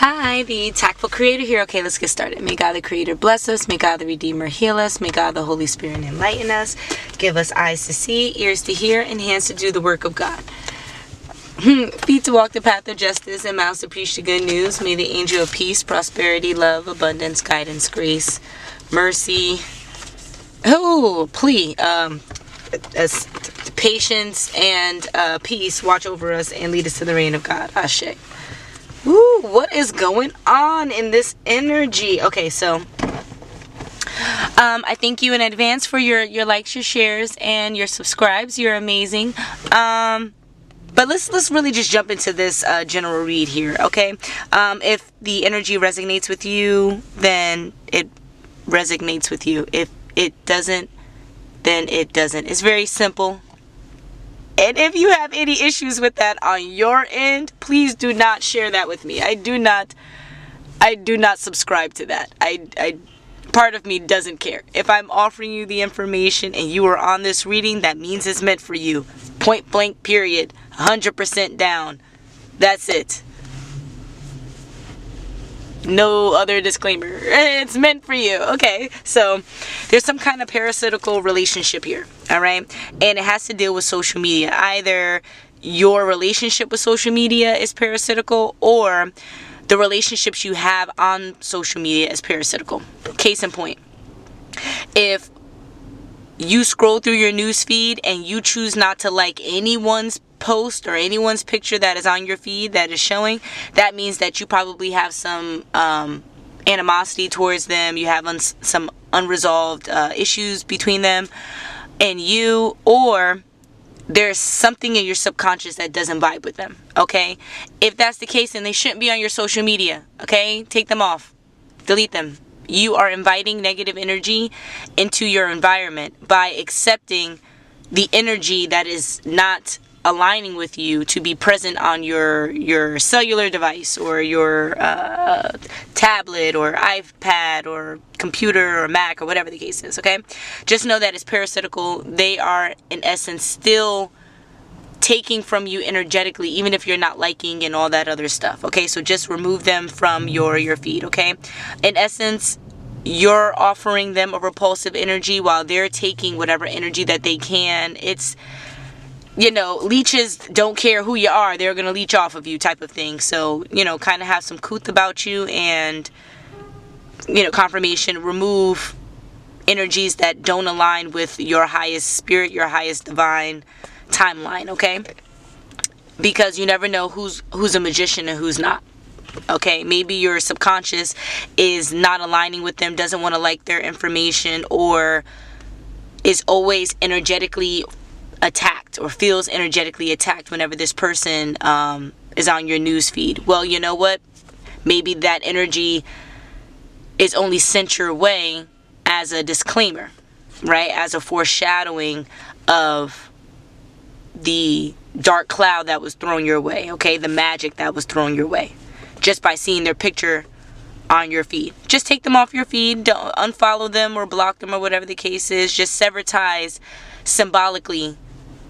Hi, the TAKful Creator here. Okay, let's get started. May God the Creator bless us. May God the Redeemer heal us. May God the Holy Spirit enlighten us. Give us eyes to see, ears to hear, and hands to do the work of God. Feet to walk the path of justice, and mouths to preach the good news. May the angel of peace, prosperity, love, abundance, guidance, grace, mercy, patience, and peace watch over us and lead us to the reign of God. Ashe. Woo, what is going on in this energy? Okay, so I thank you in advance for your likes, your shares, and your subscribes. You're amazing. But let's really just jump into this general read here, okay? If the energy resonates with you, then it resonates with you. If it doesn't, then it doesn't. It's very simple. And if you have any issues with that on your end, please do not share that with me. I do not subscribe to that. I part of me doesn't care. If I'm offering you the information and you are on this reading, that means it's meant for you. Point blank, period. 100% down. That's it. No other disclaimer. It's meant for you. Okay, so there's some kind of parasitical relationship here, all right? And it has to deal with social media. Either your relationship with social media is parasitical, or the relationships you have on social media is parasitical. Case in point, if you scroll through your news feed and you choose not to like anyone's post or anyone's picture that is on your feed that is showing, that means that you probably have some animosity towards them. You have some unresolved issues between them and you, or there's something in your subconscious that doesn't vibe with them, okay? If that's the case, then they shouldn't be on your social media, okay? Take them off. Delete them. You are inviting negative energy into your environment by accepting the energy that is not aligning with you to be present on your cellular device or your tablet or iPad or computer or Mac or whatever the case is, okay? Just know that it's parasitical. They are, in essence, still taking from you energetically, even if you're not liking and all that other stuff, okay? So just remove them from your feed, okay? In essence, you're offering them a repulsive energy while they're taking whatever energy that they can. It's, you know, leeches don't care who you are. They're going to leech off of you type of thing. So, you know, kind of have some couth about you and, you know, confirmation. Remove energies that don't align with your highest spirit, your highest divine timeline, okay? Because you never know who's a magician and who's not. Okay, maybe your subconscious is not aligning with them, doesn't want to like their information, or is always energetically attacked or feels energetically attacked whenever this person is on your news feed. Well, you know what? Maybe that energy is only sent your way as a disclaimer, right? As a foreshadowing of the dark cloud that was thrown your way, okay? The magic that was thrown your way. Just by seeing their picture on your feed. Just take them off your feed. Don't unfollow them or block them or whatever the case is. Just sever ties symbolically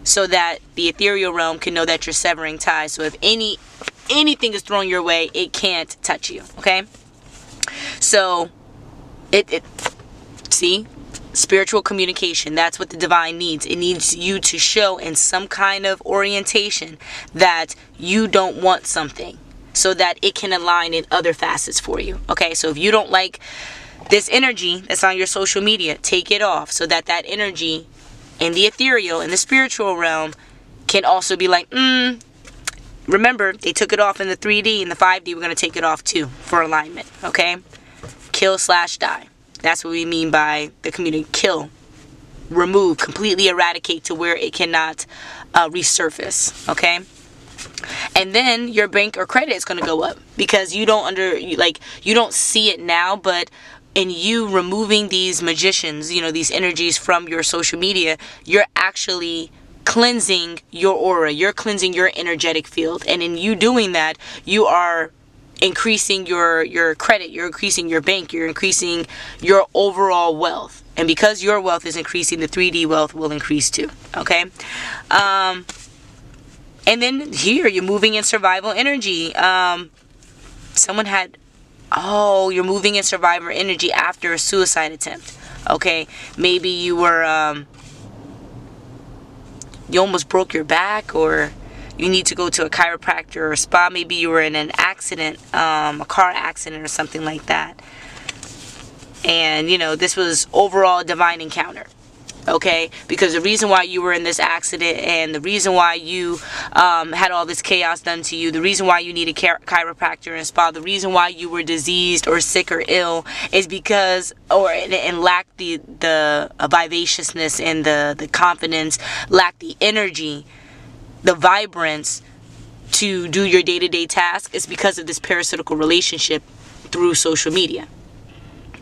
so that the ethereal realm can know that you're severing ties. So if anything is thrown your way, it can't touch you. Okay? So see? Spiritual communication. That's what the divine needs. It needs you to show in some kind of orientation that you don't want something, so that it can align in other facets for you. Okay, so if you don't like this energy that's on your social media, take it off so that that energy in the ethereal, in the spiritual realm, can also be like, remember, they took it off in the 3D, in the 5D, we're going to take it off too for alignment. Okay, kill/die. That's what we mean by the community. Kill, remove, completely eradicate to where it cannot resurface. Okay. And then your bank or credit is going to go up because you don't see it now, but in you removing these magicians, you know, these energies from your social media, you're actually cleansing your aura, you're cleansing your energetic field. And in you doing that, you are increasing your credit, you're increasing your bank, you're increasing your overall wealth. And because your wealth is increasing, the 3D wealth will increase too. Okay? And then here, you're moving in survival energy. Someone had, oh, you're moving in survivor energy after a suicide attempt. Okay, maybe you were, you almost broke your back, or you need to go to a chiropractor or a spa. Maybe you were in an accident, a car accident or something like that. And, you know, this was overall a divine encounter. Okay, because the reason why you were in this accident, and the reason why you had all this chaos done to you, the reason why you need a chiropractor and spa, the reason why you were diseased or sick or ill is because, and lacked the vivaciousness and the confidence, lacked the energy, the vibrance to do your day-to-day task, is because of this parasitical relationship through social media.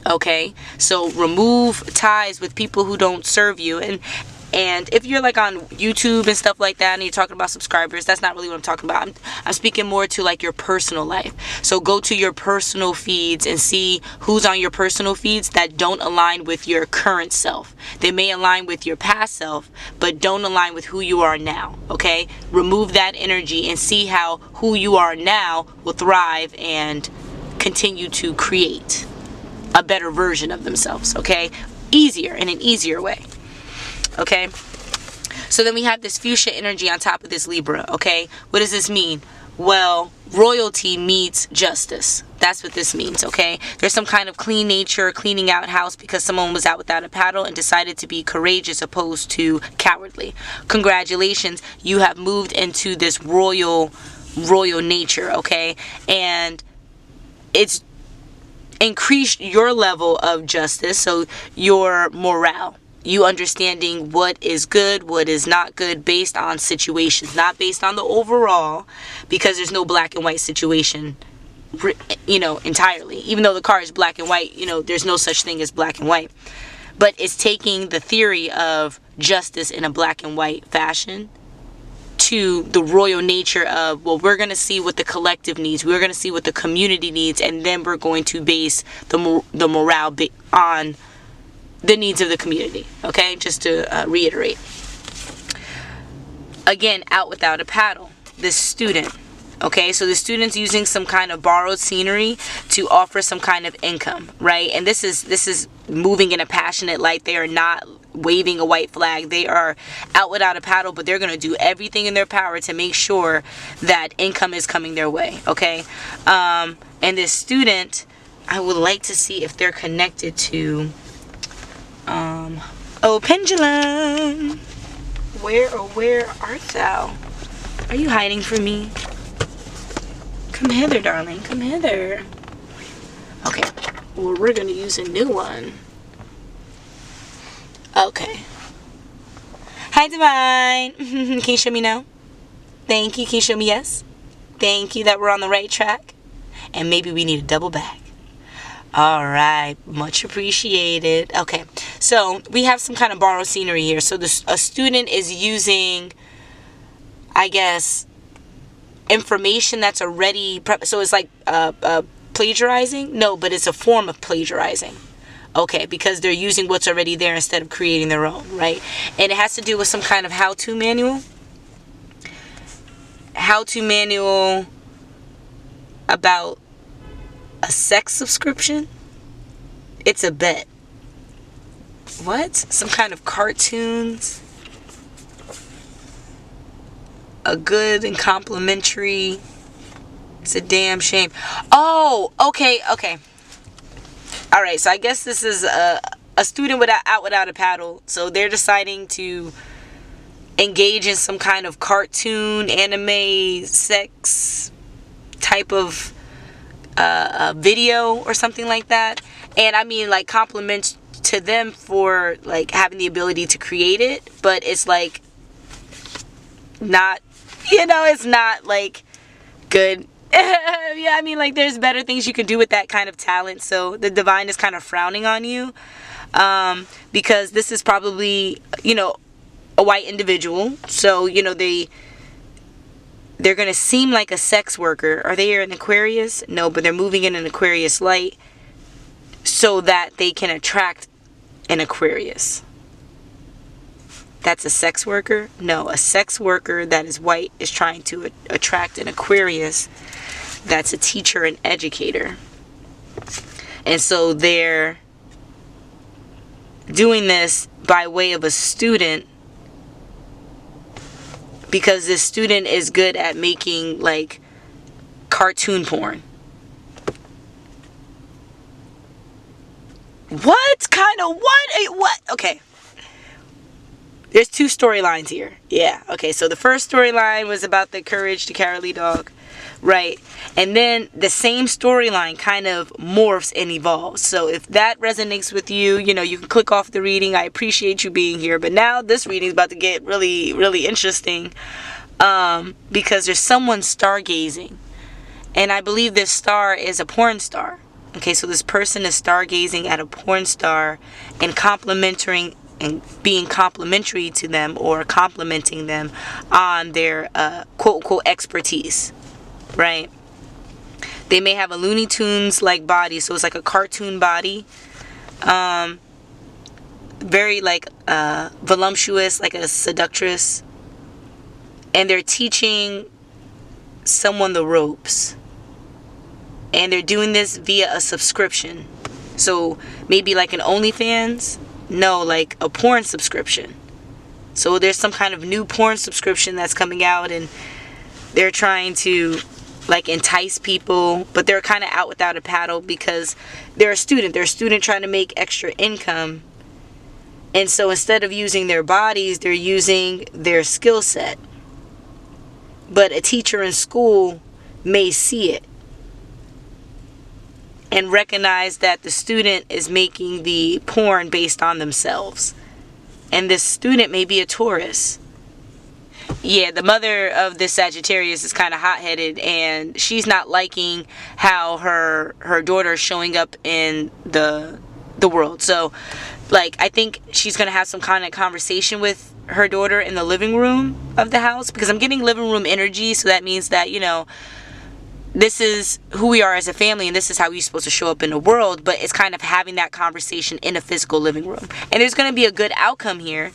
Okay, so remove ties with people who don't serve you. And if you're like on YouTube and stuff like that, and you're talking about subscribers, that's not really what I'm talking about. I'm speaking more to like your personal life. So go to your personal feeds and see who's on your personal feeds that don't align with your current self. They may align with your past self, but don't align with who you are now. Okay, remove that energy and see how who you are now will thrive and continue to create a better version of themselves. Okay, easier, in an easier way. Okay, so then we have this fuchsia energy on top of this Libra. Okay, what does this mean? Well, royalty meets justice. That's what this means. Okay, there's some kind of clean nature, cleaning out house because someone was out without a paddle and decided to be courageous opposed to cowardly. Congratulations, you have moved into this royal nature. Okay, and it's increased your level of justice, so your morale, you understanding what is good, what is not good, based on situations, not based on the overall, because there's no black and white situation, you know, entirely. Even though the car is black and white, you know, there's no such thing as black and white. But it's taking the theory of justice in a black and white fashion to the royal nature of, well, we're going to see what the collective needs, we're going to see what the community needs, and then we're going to base the morale on the needs of the community. Okay, just to reiterate. Again, out without a paddle, this student. Okay, so the student's using some kind of borrowed scenery to offer some kind of income, right? And this is moving in a passionate light. They are not waving a white flag. They are out without a paddle, but they're going to do everything in their power to make sure that income is coming their way. Okay, and this student, I would like to see if they're connected to oh, pendulum, where art thou? Are you hiding from me? Come hither, darling, come hither. Okay, well, we're gonna use a new one. Okay. Hi, Divine. Can you show me no? Thank you. Can you show me yes? Thank you that we're on the right track. And maybe we need a double back. All right. Much appreciated. Okay. So we have some kind of borrowed scenery here. So a student is using, I guess, information that's already... So it's like plagiarizing? No, but it's a form of plagiarizing. Okay, because they're using what's already there instead of creating their own, right? And it has to do with some kind of how-to manual. How-to manual about a sex subscription. It's a bet. What? Some kind of cartoons. A good and complimentary. It's a damn shame. Oh, okay. All right, so I guess this is a student out without a paddle. So they're deciding to engage in some kind of cartoon, anime, sex type of video or something like that. And I mean, like, compliments to them for like having the ability to create it, but it's like not, it's not like good. Yeah, I mean, like, there's better things you can do with that kind of talent. So the divine is kind of frowning on you, because this is probably, a white individual. So, they're going to seem like a sex worker. Are they an Aquarius? No, but they're moving in an Aquarius light so that they can attract an Aquarius. That's a sex worker? No, a sex worker that is white is trying to attract an Aquarius that's a teacher and educator. And so they're doing this by way of a student, because this student is good at making like cartoon porn. What kind of what? Okay. There's two storylines here. Yeah. Okay. So the first storyline was about the courage to cowardly dog, right? And then the same storyline kind of morphs and evolves. So if that resonates with you, you know, you can click off the reading. I appreciate you being here. But now this reading is about to get really, really interesting, because there's someone stargazing, and I believe this star is a porn star. Okay, so this person is stargazing at a porn star and complimenting and being complimentary to them, or complimenting them on their quote-unquote expertise, right? They may have a Looney Tunes like body, so it's like a cartoon body, very like voluptuous, like a seductress, and they're teaching someone the ropes, and they're doing this via a subscription. So maybe like an OnlyFans. No, like a porn subscription. So there's some kind of new porn subscription that's coming out, and they're trying to like entice people, but they're kind of out without a paddle because they're a student. They're a student trying to make extra income. And so instead of using their bodies, they're using their skill set. But a teacher in school may see it and recognize that the student is making the porn based on themselves. And this student may be a Taurus. Yeah, the mother of this Sagittarius is kind of hot-headed, and she's not liking how her daughter is showing up in the world. So, like, I think she's going to have some kind of conversation with her daughter in the living room of the house, because I'm getting living room energy, so that means that, you know, this is who we are as a family, and this is how we're supposed to show up in the world. But it's kind of having that conversation in a physical living room. And there's going to be a good outcome here,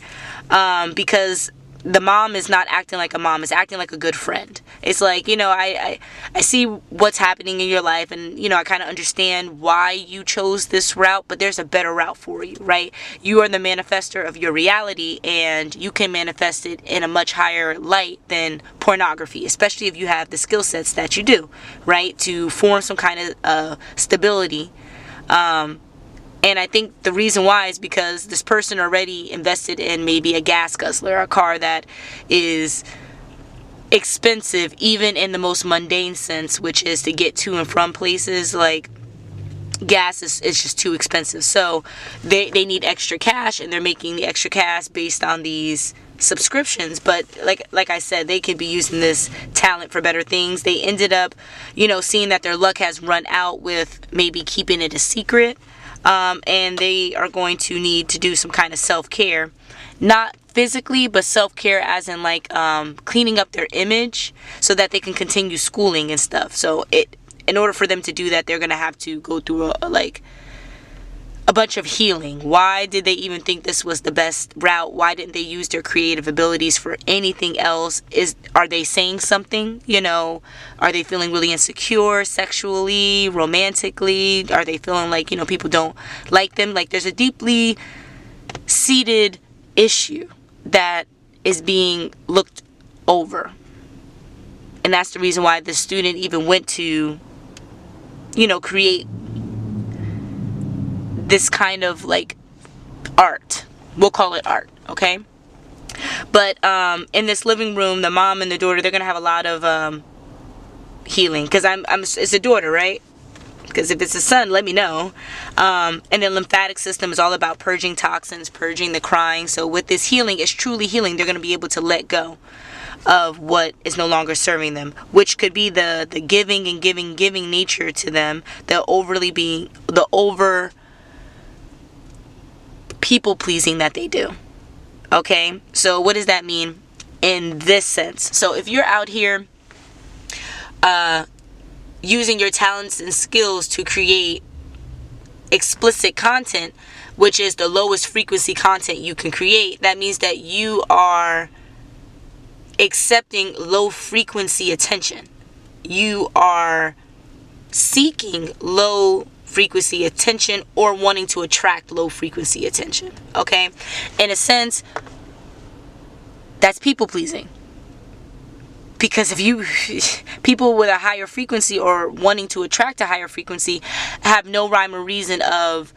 because the mom is not acting like a mom, is acting like a good friend. It's like, you know, I see what's happening in your life, and, you know, I kind of understand why you chose this route, but there's a better route for you, right? You are the manifester of your reality, and you can manifest it in a much higher light than pornography, especially if you have the skill sets that you do, right? To form some kind of stability. And I think the reason why is because this person already invested in maybe a gas guzzler, a car that is expensive even in the most mundane sense, which is to get to and from places. Like, gas is just too expensive. So they need extra cash, and they're making the extra cash based on these subscriptions. But like I said, they could be using this talent for better things. They ended up, you know, seeing that their luck has run out with maybe keeping it a secret. And they are going to need to do some kind of self-care, not physically, but self-care as in like cleaning up their image so that they can continue schooling and stuff. So in order for them to do that, they're going to have to go through a bunch of healing. Why did they even think this was the best route? Why didn't they use their creative abilities for anything else? Are they saying something? You know, are they feeling really insecure sexually, romantically? Are they feeling like, you know, people don't like them? Like, there's a deeply seated issue that is being looked over. And that's the reason why the student even went to, you know, create this kind of like art. We'll call it art, okay? But in this living room, the mom and the daughter, they're gonna have a lot of healing, because it's a daughter, right? Because if it's a son, let me know. And the lymphatic system is all about purging toxins, purging the crying. So with this healing, it's truly healing. They're gonna be able to let go of what is no longer serving them, which could be the giving and giving nature to them, the over people pleasing that they do. Okay, so what does that mean in this sense? So if you're out here using your talents and skills to create explicit content, which is the lowest frequency content you can create, that means that you are accepting low frequency attention. you are seeking low frequency attention or wanting to attract low frequency attention. Okay? In a sense, that's people pleasing. Because if you, people with a higher frequency or wanting to attract a higher frequency have no rhyme or reason of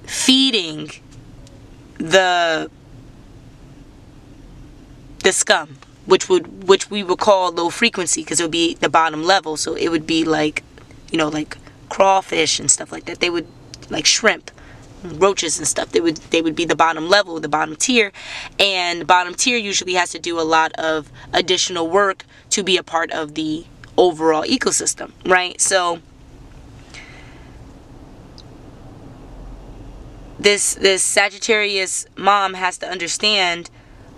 feeding the scum, which we would call low frequency, because it would be the bottom level. So it would be like, like crawfish and stuff like that. They would, like shrimp, roaches and stuff, they would be the bottom level, the bottom tier. And the bottom tier usually has to do a lot of additional work to be a part of the overall ecosystem, right? So this Sagittarius mom has to understand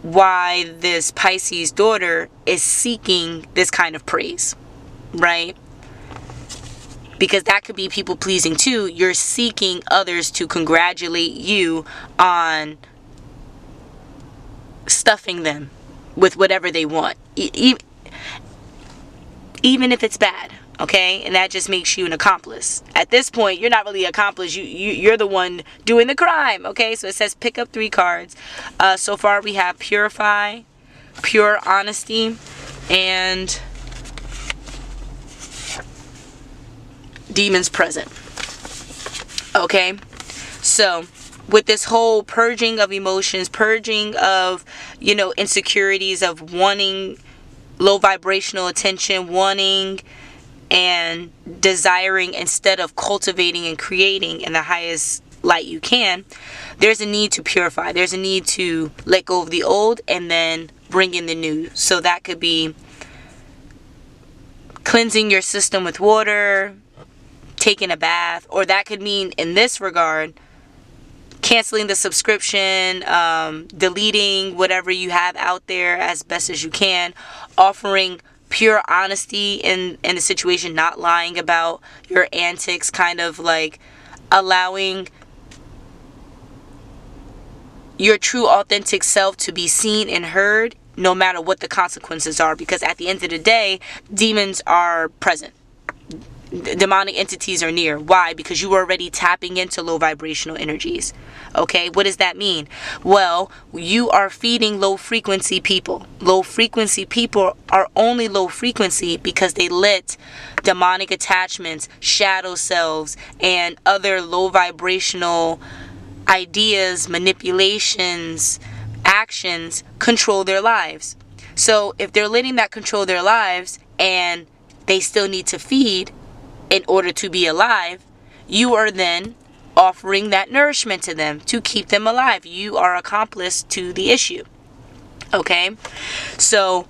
why this Pisces daughter is seeking this kind of praise, right? Because that could be people pleasing too. You're seeking others to congratulate you on stuffing them with whatever they want, even if it's bad, okay? And that just makes you an accomplice. At this point, you're not really an accomplice. You're the one doing the crime, okay? So it says pick up 3 cards. So far we have purify, pure honesty, and demons present. Okay, so with this whole purging of emotions, purging of insecurities, of wanting low vibrational attention, wanting and desiring instead of cultivating and creating in the highest light you can, there's a need to purify. There's a need to let go of the old and then bring in the new. So that could be cleansing your system with water, taking a bath, or that could mean, in this regard, canceling the subscription, deleting whatever you have out there as best as you can, offering pure honesty in the situation, not lying about your antics, kind of like allowing your true authentic self to be seen and heard, no matter what the consequences are. Because at the end of the day, demons are present. Demonic entities are near. Why? Because you are already tapping into low vibrational energies. Okay, what does that mean? Well, you are feeding low frequency people. Low frequency people are only low frequency because they let demonic attachments, shadow selves, and other low vibrational ideas, manipulations, actions control their lives. So if they're letting that control their lives and they still need to feed in order to be alive, you are then offering that nourishment to them to keep them alive. You are accomplice to the issue. Okay? So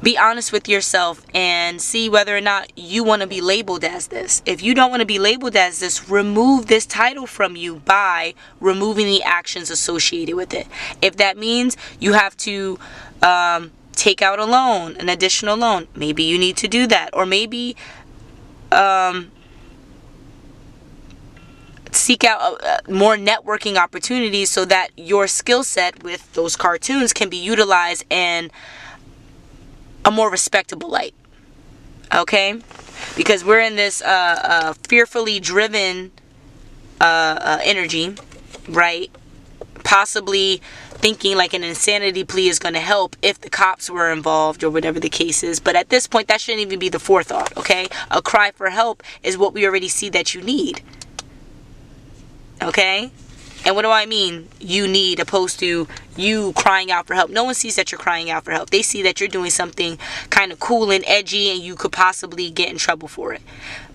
be honest with yourself and see whether or not you want to be labeled as this. If you don't want to be labeled as this, remove this title from you by removing the actions associated with it. If that means you have to take out a loan, an additional loan, maybe you need to do that. Or maybe seek out more networking opportunities so that your skill set with those cartoons can be utilized in a more respectable light. Okay? Because we're in this fearfully driven energy, right? Possibly thinking like an insanity plea is going to help if the cops were involved or whatever the case is. But at this point, that shouldn't even be the forethought, okay? A cry for help is what we already see that you need. Okay? And what do I mean you need, opposed to you crying out for help? No one sees that you're crying out for help. They see that you're doing something kind of cool and edgy and you could possibly get in trouble for it.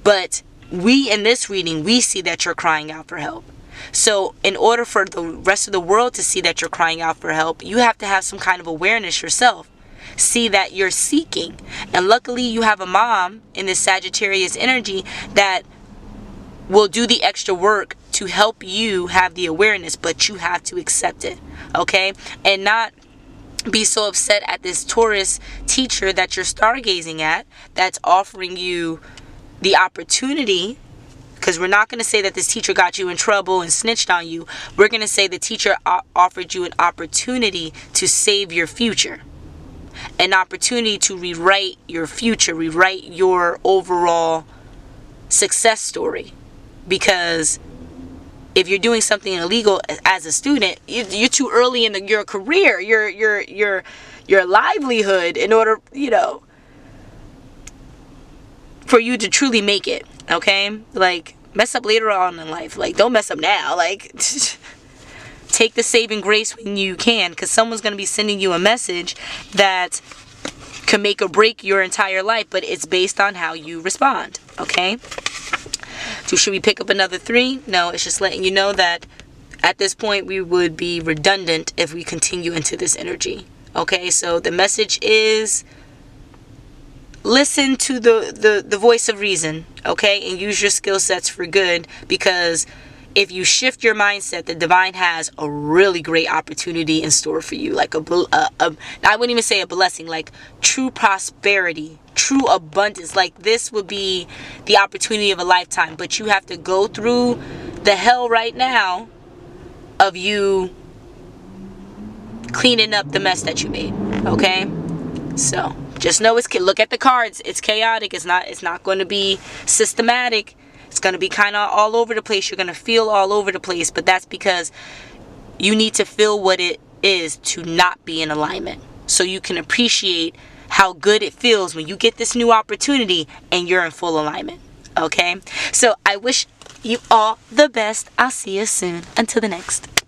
But we, in this reading, we see that you're crying out for help. So in order for the rest of the world to see that you're crying out for help, you have to have some kind of awareness yourself. See that you're seeking. And luckily you have a mom in this Sagittarius energy that will do the extra work to help you have the awareness, but you have to accept it. Okay? And not be so upset at this Taurus teacher that you're stargazing at, that's offering you the opportunity. Because we're not going to say that this teacher got you in trouble and snitched on you. We're going to say the teacher offered you an opportunity to save your future. an opportunity to rewrite your future, rewrite your overall success story. Because if you're doing something illegal as a student, you're too early in your career, your livelihood, in order, for you to truly make it. Okay, like, mess up later on in life. Like, don't mess up now. Like, take the saving grace when you can, because someone's going to be sending you a message that can make or break your entire life, but it's based on how you respond. Okay, so should we pick up another 3? No, it's just letting you know that at this point we would be redundant if we continue into this energy. Okay, so the message is, listen to the voice of reason, okay, and use your skill sets for good, because if you shift your mindset, the divine has a really great opportunity in store for you, like I wouldn't even say a blessing, like true prosperity, true abundance. Like, this would be the opportunity of a lifetime, but you have to go through the hell right now of you cleaning up the mess that you made. Okay, so just know look at the cards. It's chaotic. It's not going to be systematic. It's going to be kind of all over the place. You're going to feel all over the place, but that's because you need to feel what it is to not be in alignment, so you can appreciate how good it feels when you get this new opportunity and you're in full alignment. Okay, so I wish you all the best. I'll see you soon. Until the next.